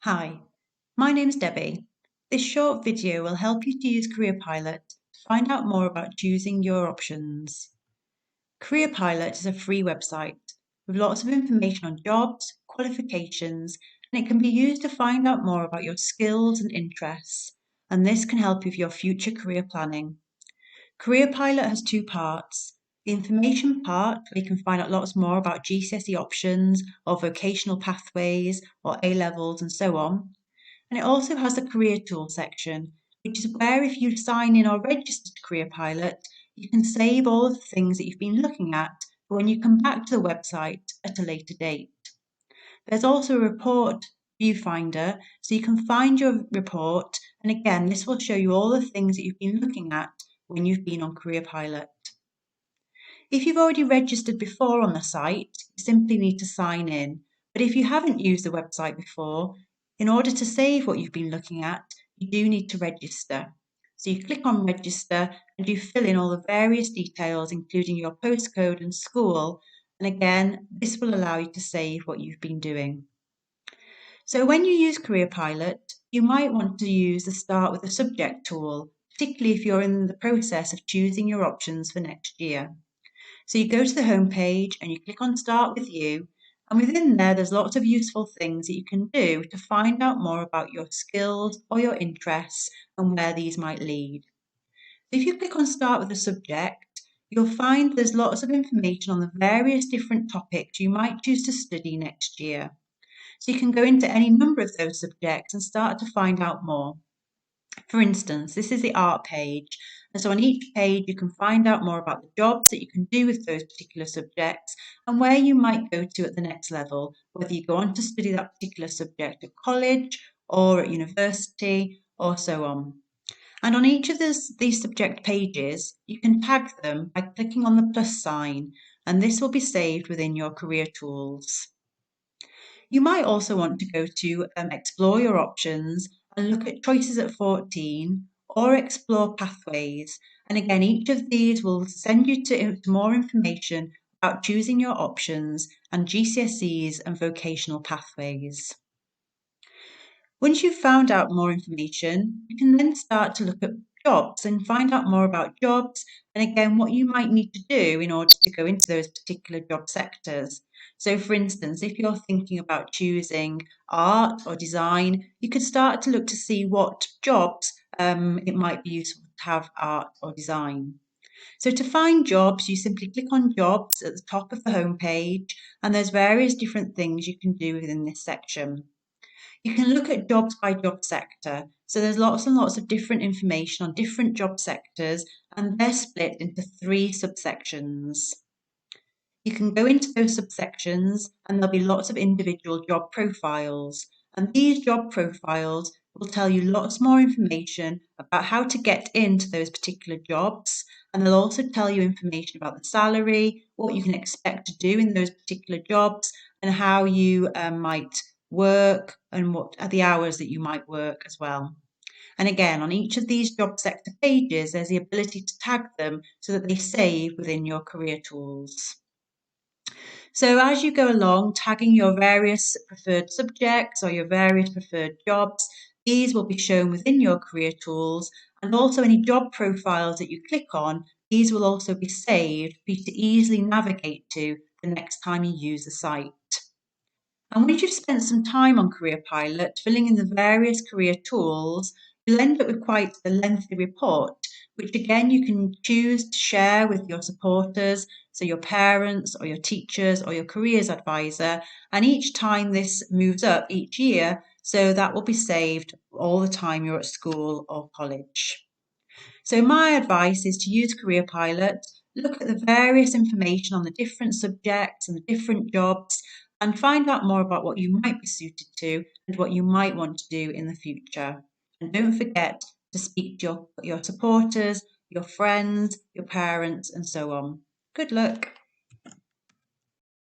Hi, my name's Debbie. This short video will help you to use Careerpilot to find out more about choosing your options. Careerpilot is a free website with lots of information on jobs, qualifications, and it can be used to find out more about your skills and interests, and this can help you with your future career planning. Careerpilot has two parts. The information part, where you can find out lots more about GCSE options or vocational pathways or A levels and so on. And it also has the career tool section, which is where if you sign in or register to Careerpilot, you can save all of the things that you've been looking at for when you come back to the website at a later date. There's also a report viewfinder, so you can find your report, and again, this will show you all the things that you've been looking at when you've been on Careerpilot. If you've already registered before on the site, you simply need to sign in. But if you haven't used the website before, in order to save what you've been looking at, you do need to register. So you click on register and you fill in all the various details, including your postcode and school. And again, this will allow you to save what you've been doing. So when you use Careerpilot, you might want to use the Start with a Subject tool, particularly if you're in the process of choosing your options for next year. So you go to the home page and you click on Start with You, and within there's lots of useful things that you can do to find out more about your skills or your interests and where these might lead. If you click on Start with a Subject, you'll find there's lots of information on the various different topics you might choose to study next year. So you can go into any number of those subjects and start to find out more. For instance, this is the art page, and so on each page you can find out more about the jobs that you can do with those particular subjects and where you might go to at the next level, whether you go on to study that particular subject at college or at university or so on. And on each of these subject pages, you can tag them by clicking on the plus sign, and this will be saved within your career tools. You might also want to go to explore your options and look at choices at 14 or explore pathways. And again, each of these will send you to more information about choosing your options and GCSEs and vocational pathways. Once you've found out more information, you can then start to look at jobs and find out more about jobs and again what you might need to do in order to go into those particular job sectors. So for instance, if you're thinking about choosing art or design, you could start to look to see what jobs it might be useful to have art or design. So to find jobs, you simply click on jobs at the top of the home page, and there's various different things you can do within this section. You can look at jobs by job sector. So there's lots and lots of different information on different job sectors, and they're split into 3 subsections. You can go into those subsections and there'll be lots of individual job profiles. And these job profiles will tell you lots more information about how to get into those particular jobs. And they'll also tell you information about the salary, what you can expect to do in those particular jobs, and how you might work and what are the hours that you might work as well. And again, on each of these job sector pages, there's the ability to tag them so that they save within your career tools. So as you go along, tagging your various preferred subjects or your various preferred jobs, these will be shown within your career tools, and also any job profiles that you click on, these will also be saved for you to easily navigate to the next time you use the site. And once you've spent some time on Careerpilot filling in the various career tools, you'll end up with quite a lengthy report, which again you can choose to share with your supporters, so your parents or your teachers or your careers advisor. And each time this moves up each year, so that will be saved all the time you're at school or college. So my advice is to use Careerpilot, look at the various information on the different subjects and the different jobs, and find out more about what you might be suited to and what you might want to do in the future. And don't forget to speak to your supporters, your friends, your parents, and so on. Good luck.